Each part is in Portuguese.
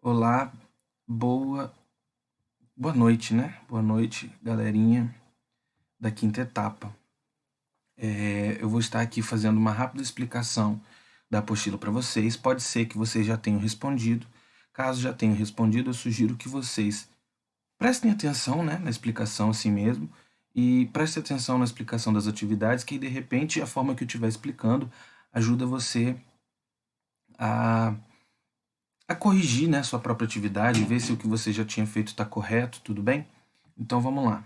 Olá, boa, boa noite, né? Boa noite, galerinha da quinta etapa. Eu vou estar aqui fazendo uma rápida explicação da apostila para vocês. Pode ser que vocês já tenham respondido. Caso já tenham respondido, eu sugiro que vocês prestem atenção, né, na explicação assim mesmo e prestem atenção na explicação das atividades, que de repente a forma que eu estiver explicando ajuda você a corrigir, né, sua própria atividade, ver se o que você já tinha feito está correto, tudo bem? Então vamos lá.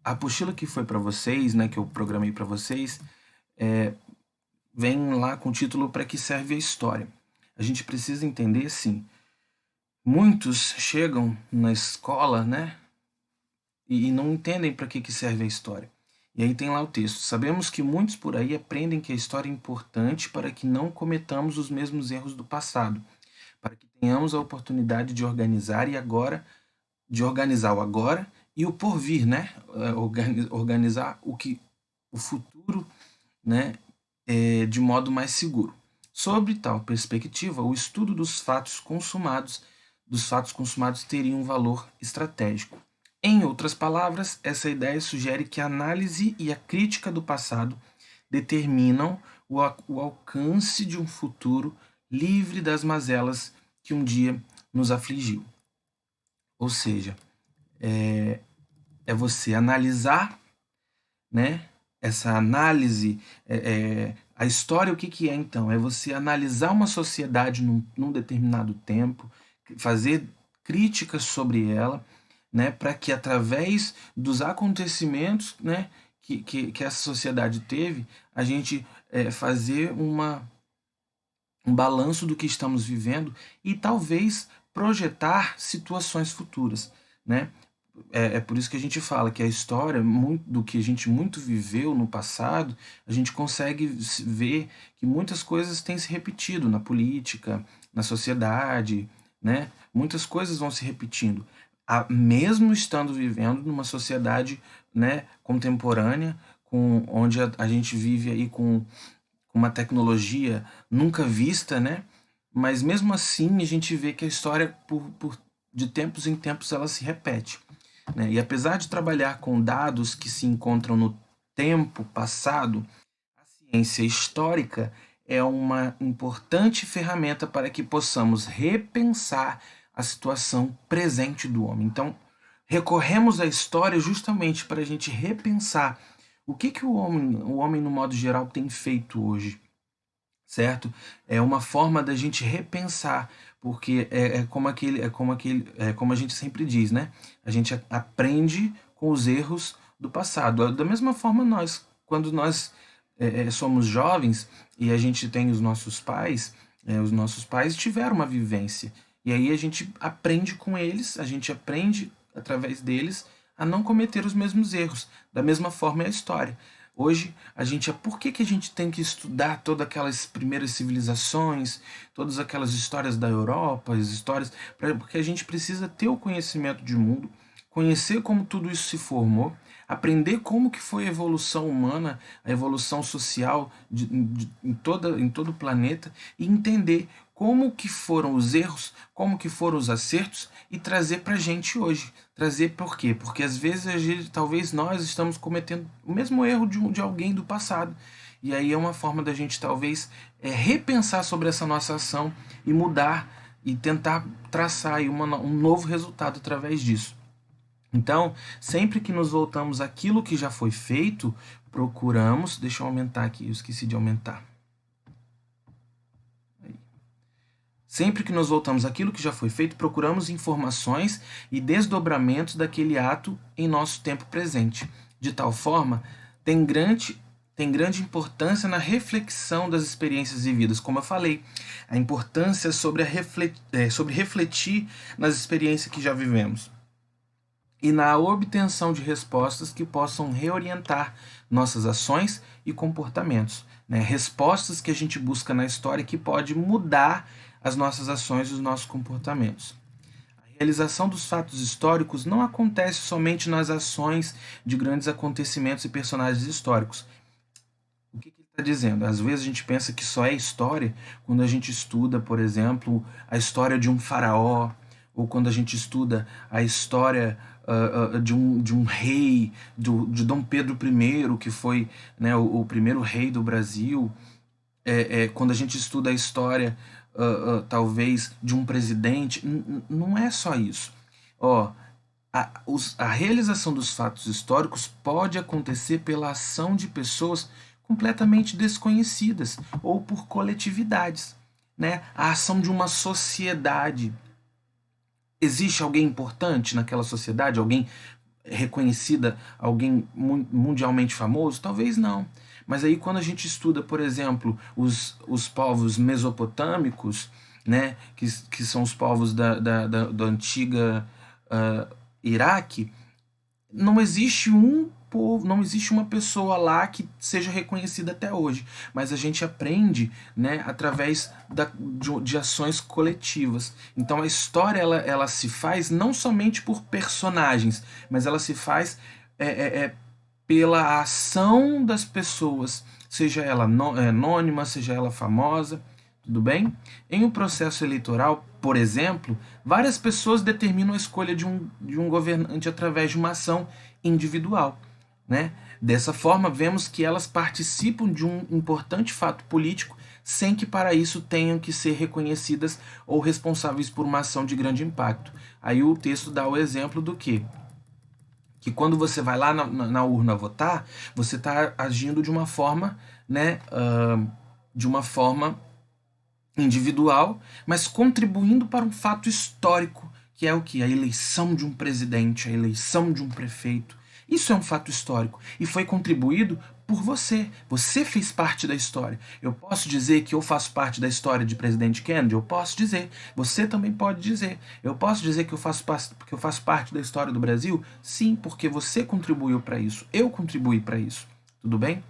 A apostila que foi para vocês, né, que eu programei para vocês, vem lá com o título Para que serve a história. A gente precisa entender, assim, muitos chegam na escola, né, e não entendem para que serve a história. E aí tem lá o texto: sabemos que muitos por aí aprendem que a história é importante para que não cometamos os mesmos erros do passado, para que tenhamos a oportunidade de organizar o agora e o porvir, né? Organizar o futuro, né? De modo mais seguro. Sobre tal perspectiva, o estudo dos fatos consumados teria um valor estratégico. Em outras palavras, essa ideia sugere que a análise e a crítica do passado determinam o alcance de um futuro livre das mazelas que um dia nos afligiu. Ou seja, é você analisar, né? Essa análise, a história, o que é então? É você analisar uma sociedade num determinado tempo, fazer críticas sobre ela, né? Para que através dos acontecimentos, né? Que essa sociedade teve, a gente fazer um balanço do que estamos vivendo e talvez projetar situações futuras, né? É por isso que a gente fala que a história, muito, do que a gente muito viveu no passado, a gente consegue ver que muitas coisas têm se repetido na política, na sociedade, né? Muitas coisas vão se repetindo. Mesmo estando vivendo numa sociedade, né, contemporânea, onde a gente vive aí com uma tecnologia nunca vista, né? Mas mesmo assim a gente vê que a história, de tempos em tempos, ela se repete, né? E apesar de trabalhar com dados que se encontram no tempo passado, a ciência histórica é uma importante ferramenta para que possamos repensar a situação presente do homem. Então, recorremos à história justamente para a gente repensar que o homem, no modo geral, tem feito hoje, certo? É uma forma da gente repensar, porque como a gente sempre diz, né? A gente aprende com os erros do passado. Da mesma forma quando nós somos jovens e a gente tem os nossos pais tiveram uma vivência e aí a gente aprende com eles, a gente aprende através deles a não cometer os mesmos erros. Da mesma forma é a história. Hoje, por que a gente tem que estudar todas aquelas primeiras civilizações, todas aquelas histórias da Europa, as histórias, porque a gente precisa ter o conhecimento de mundo, conhecer como tudo isso se formou, aprender como que foi a evolução humana, a evolução social em todo o planeta e entender como que foram os erros, como que foram os acertos e trazer para a gente hoje. Trazer por quê? Porque às vezes talvez nós estamos cometendo o mesmo erro de alguém do passado. E aí é uma forma da gente talvez repensar sobre essa nossa ação e mudar e tentar traçar aí um novo resultado através disso. Então, sempre que nos voltamos àquilo que já foi feito, procuramos. Deixa eu aumentar aqui, eu esqueci de aumentar. Sempre que nos voltamos àquilo que já foi feito, procuramos informações e desdobramentos daquele ato em nosso tempo presente. De tal forma, tem grande importância na reflexão das experiências vividas. Como eu falei, a importância sobre refletir nas experiências que já vivemos e na obtenção de respostas que possam reorientar nossas ações e comportamentos, né? Respostas que a gente busca na história que pode mudar as nossas ações e os nossos comportamentos. A realização dos fatos históricos não acontece somente nas ações de grandes acontecimentos e personagens históricos. O que ele Está dizendo, às vezes a gente pensa que só é história quando a gente estuda, por exemplo, a história de um faraó, ou quando a gente estuda a história de um rei, de Dom Pedro I, que foi, né, o primeiro rei do Brasil, quando a gente estuda a história, talvez, de um presidente. Não é só isso. Ó, a realização dos fatos históricos pode acontecer pela ação de pessoas completamente desconhecidas ou por coletividades, né? A ação de uma sociedade. Existe alguém importante naquela sociedade, alguém reconhecida, alguém mundialmente famoso? Talvez não. Mas aí quando a gente estuda, por exemplo, os povos mesopotâmicos, né, que são os povos da antiga Iraque, não existe um povo, não existe uma pessoa lá que seja reconhecida até hoje, mas a gente aprende, né, através de ações coletivas. Então a história ela se faz não somente por personagens, mas ela se faz pela ação das pessoas, seja ela anônima, seja ela famosa. Tudo bem? Em um processo eleitoral, por exemplo, várias pessoas determinam a escolha de um governante através de uma ação individual. Né? Dessa forma, vemos que elas participam de um importante fato político sem que para isso tenham que ser reconhecidas ou responsáveis por uma ação de grande impacto. Aí o texto dá o exemplo do quê? Que quando você vai lá na urna votar, você está agindo de uma forma, né, de uma forma individual, mas contribuindo para um fato histórico, que é o que? A eleição de um presidente, a eleição de um prefeito. Isso é um fato histórico e foi contribuído por você. Você fez parte da história. Eu posso dizer que eu faço parte da história de presidente Kennedy? Eu posso dizer. Você também pode dizer. Eu posso dizer que eu faço parte da história do Brasil? Sim, porque você contribuiu para isso. Eu contribuí para isso. Tudo bem?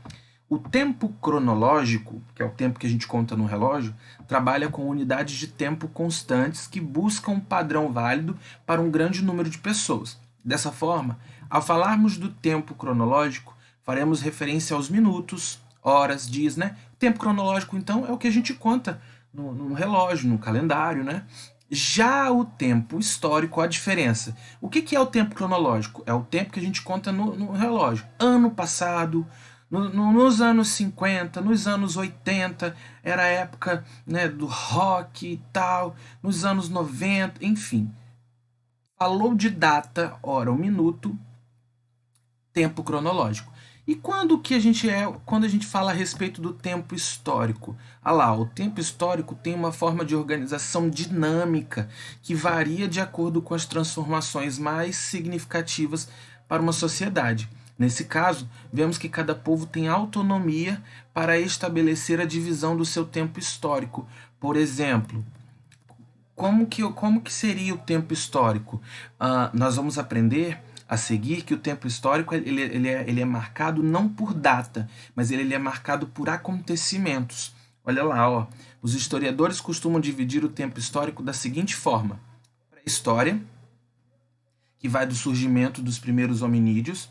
O tempo cronológico, que é o tempo que a gente conta no relógio, trabalha com unidades de tempo constantes que buscam um padrão válido para um grande número de pessoas. Dessa forma, ao falarmos do tempo cronológico, faremos referência aos minutos, horas, dias, né? O tempo cronológico, então, é o que a gente conta no relógio, no calendário, né? Já o tempo histórico, a diferença. O que é o tempo cronológico? É o tempo que a gente conta no relógio. Ano passado, nos anos 50, nos anos 80, era a época, né, do rock e tal, nos anos 90, enfim. Falou de data, hora, um minuto, tempo cronológico. E quando a gente fala a respeito do tempo histórico? Ah lá, o tempo histórico tem uma forma de organização dinâmica que varia de acordo com as transformações mais significativas para uma sociedade. Nesse caso, vemos que cada povo tem autonomia para estabelecer a divisão do seu tempo histórico. Por exemplo, como que seria o tempo histórico? Nós vamos aprender a seguir que o tempo histórico ele é marcado não por data, mas ele é marcado por acontecimentos. Olha lá, ó. Os historiadores costumam dividir o tempo histórico da seguinte forma: pré-história, que vai do surgimento dos primeiros hominídeos.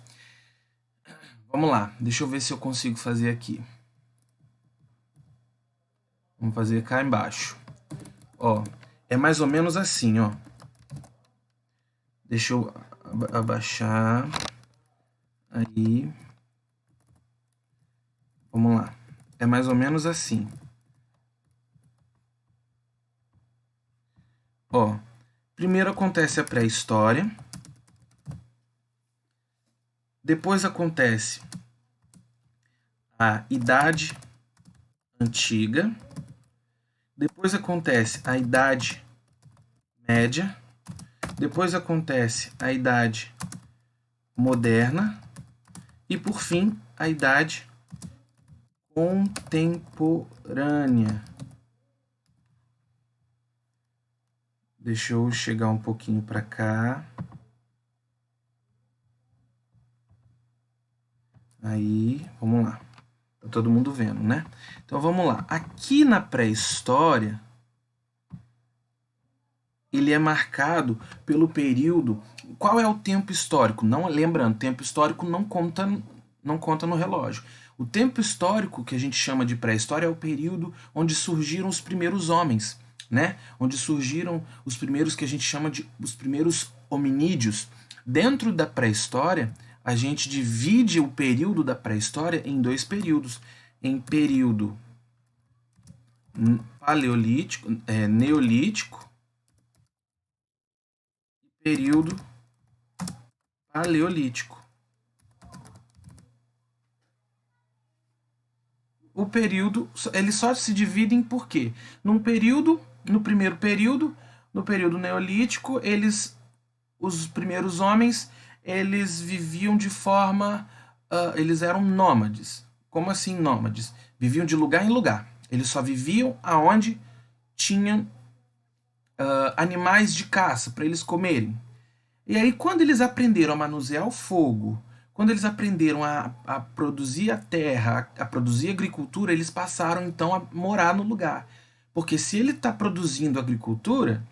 Vamos lá, deixa eu ver se eu consigo fazer aqui. Vamos fazer cá embaixo. Ó, é mais ou menos assim, ó. Deixa eu abaixar. Aí. Vamos lá. É mais ou menos assim. Ó, primeiro acontece a pré-história. Depois acontece a Idade Antiga. Depois acontece a Idade Média. Depois acontece a Idade Moderna. E por fim, a Idade Contemporânea. Deixa eu chegar um pouquinho para cá. Aí, vamos lá. Tá todo mundo vendo, né? Então vamos lá. Aqui na pré-história, ele é marcado pelo período. Qual é o tempo histórico? Não, lembrando, tempo histórico não conta no relógio. O tempo histórico, que a gente chama de pré-história, é o período onde surgiram os primeiros homens, né? Onde surgiram os primeiros que a gente chama de os primeiros hominídeos. Dentro da pré-história, a gente divide o período da pré-história em dois períodos. Em período paleolítico, neolítico, e período paleolítico. O período, eles só se dividem por quê? No primeiro período, no período neolítico, os primeiros homens, eles viviam de forma, eles eram nômades. Como assim nômades? Viviam de lugar em lugar. Eles só viviam aonde tinham animais de caça para eles comerem. E aí, quando eles aprenderam a manusear o fogo, quando eles aprenderam a produzir a terra, a produzir agricultura, eles passaram então a morar no lugar. Porque se ele está produzindo agricultura,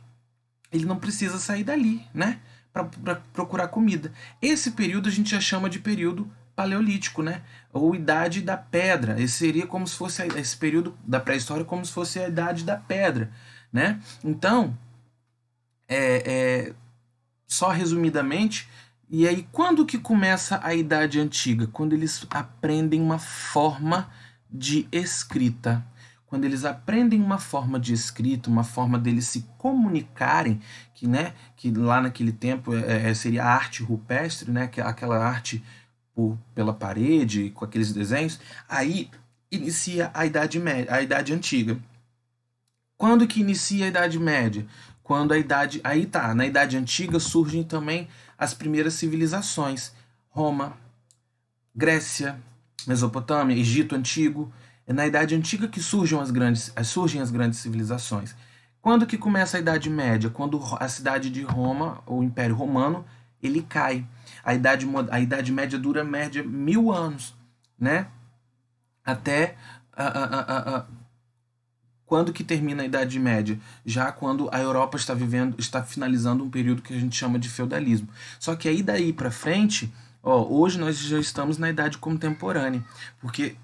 ele não precisa sair dali, né? Para procurar comida. Esse período a gente já chama de período paleolítico, né? Ou idade da pedra. Esse seria como se fosse esse período da pré-história, como se fosse a idade da pedra, né? Então, só resumidamente, e aí quando que começa a idade antiga? Quando eles aprendem uma forma de escrita. Quando eles aprendem uma forma de escrita, uma forma deles se comunicarem, que, né, que lá naquele tempo seria a arte rupestre, né, que é aquela arte pela parede, com aqueles desenhos, aí inicia a Idade Média, a Idade Antiga. Quando que inicia a Idade Média? Quando a idade. Aí tá, na Idade Antiga surgem também as primeiras civilizações. Roma, Grécia, Mesopotâmia, Egito Antigo. É na Idade Antiga que surgem as grandes civilizações. Quando que começa a Idade Média? Quando a cidade de Roma, o Império Romano, ele cai. A Idade Média dura média 1000 anos, né? Até quando que termina a Idade Média? Já quando a Europa está finalizando um período que a gente chama de feudalismo. Só que aí daí para frente, hoje nós já estamos na Idade Contemporânea, porque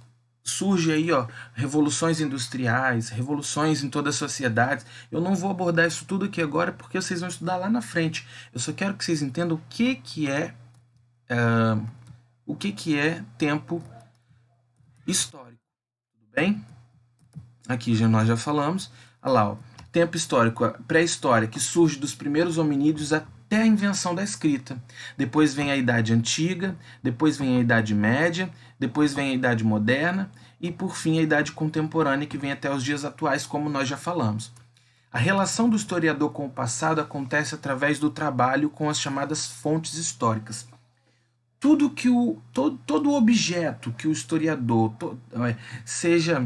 surge aí, revoluções industriais, revoluções em toda a sociedade. Eu não vou abordar isso tudo aqui agora porque vocês vão estudar lá na frente. Eu só quero que vocês entendam o que é tempo histórico, tudo bem? Aqui nós já falamos. Olha lá, tempo histórico, pré-história, que surge dos primeiros hominídeos até a invenção da escrita. Depois vem a Idade Antiga, depois vem a Idade Média, depois vem a Idade Moderna e, por fim, a Idade Contemporânea, que vem até os dias atuais, como nós já falamos. A relação do historiador com o passado acontece através do trabalho com as chamadas fontes históricas. Todo objeto que o historiador, seja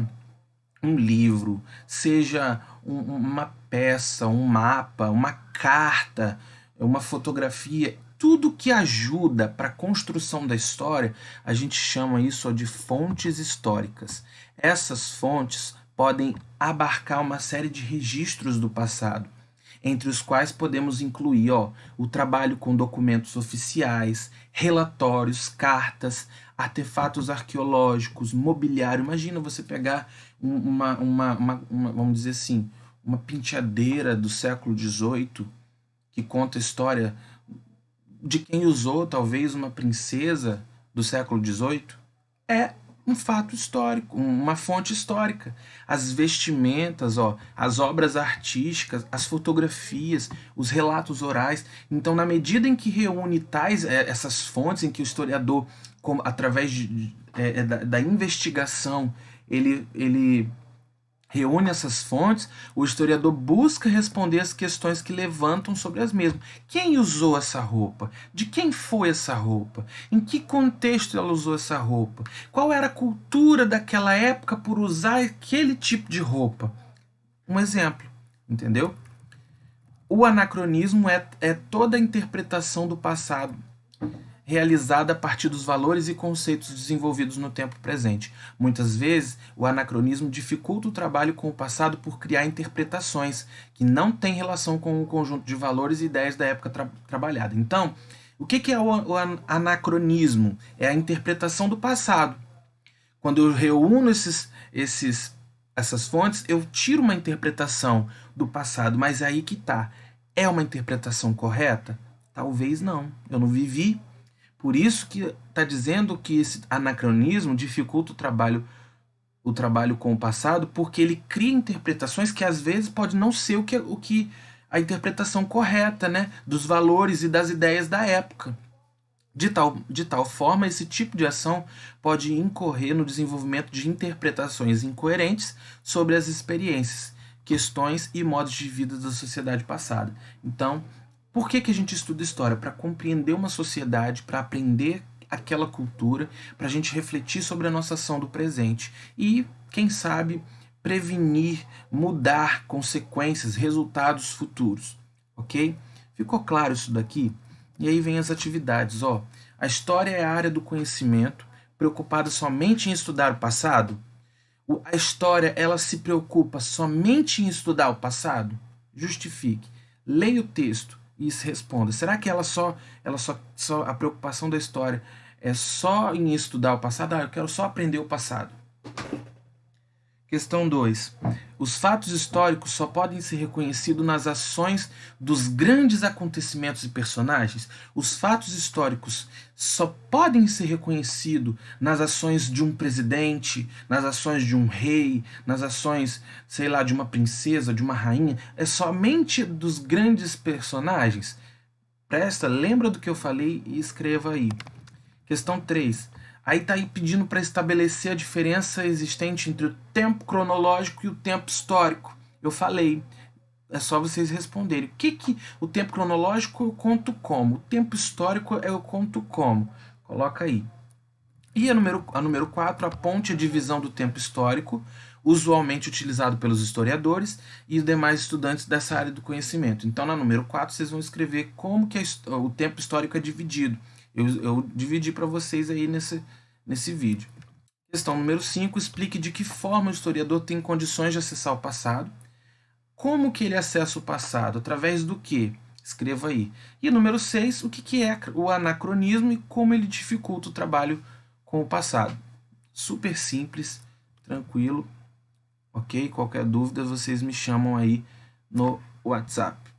um livro, seja uma peça, um mapa, uma carta, uma fotografia, tudo que ajuda para a construção da história, a gente chama isso de fontes históricas. Essas fontes podem abarcar uma série de registros do passado, entre os quais podemos incluir o trabalho com documentos oficiais, relatórios, cartas, artefatos arqueológicos, mobiliário. Imagina você pegar vamos dizer assim, uma penteadeira do século XVIII que conta a história de quem usou talvez uma princesa do século XVIII. É um fato histórico, uma fonte histórica. As vestimentas, as obras artísticas, as fotografias, os relatos orais. Então, na medida em que reúne essas fontes, em que o historiador, através da investigação, ele reúne essas fontes, o historiador busca responder as questões que levantam sobre as mesmas. Quem usou essa roupa? De quem foi essa roupa? Em que contexto ela usou essa roupa? Qual era a cultura daquela época por usar aquele tipo de roupa? Um exemplo, entendeu? O anacronismo é toda a interpretação do passado realizada a partir dos valores e conceitos desenvolvidos no tempo presente. Muitas vezes, o anacronismo dificulta o trabalho com o passado por criar interpretações que não têm relação com o conjunto de valores e ideias da época trabalhada. Então, o que é o anacronismo? É a interpretação do passado Quando eu reúno essas fontes, eu tiro uma interpretação do passado, mas aí que tá. É uma interpretação correta? Talvez não. Eu não vivi. Por isso que está dizendo que esse anacronismo dificulta o trabalho com o passado, porque ele cria interpretações que às vezes pode não ser o que a interpretação correta, né, dos valores e das ideias da época. De tal forma, esse tipo de ação pode incorrer no desenvolvimento de interpretações incoerentes sobre as experiências, questões e modos de vida da sociedade passada. Então, por que a gente estuda história? Para compreender uma sociedade, para aprender aquela cultura, para a gente refletir sobre a nossa ação do presente e, quem sabe, prevenir, mudar consequências, resultados futuros. Ok? Ficou claro isso daqui? E aí vem as atividades. Ó. A história é a área do conhecimento preocupada somente em estudar o passado? A história ela se preocupa somente em estudar o passado? Justifique. Leia o texto e responda. Será que a preocupação da história é só em estudar o passado? Ah, eu quero só aprender o passado. Questão 2. Os fatos históricos só podem ser reconhecidos nas ações dos grandes acontecimentos e personagens? Os fatos históricos só podem ser reconhecidos nas ações de um presidente, nas ações de um rei, nas ações, sei lá, de uma princesa, de uma rainha? É somente dos grandes personagens? Presta, lembra do que eu falei e escreva aí. Questão 3. Aí está aí pedindo para estabelecer a diferença existente entre o tempo cronológico e o tempo histórico. Eu falei, é só vocês responderem. O que o tempo cronológico eu conto como? O tempo histórico eu conto como? Coloca aí. E a número 4, aponte a divisão do tempo histórico, usualmente utilizado pelos historiadores e os demais estudantes dessa área do conhecimento. Então, na número 4, vocês vão escrever como que o tempo histórico é dividido. Eu dividi para vocês aí nesse vídeo. Questão número 5, explique de que forma o historiador tem condições de acessar o passado. Como que ele acessa o passado? Através do quê? Escreva aí. E número 6, o que é o anacronismo e como ele dificulta o trabalho com o passado. Super simples, tranquilo, ok? Qualquer dúvida vocês me chamam aí no WhatsApp.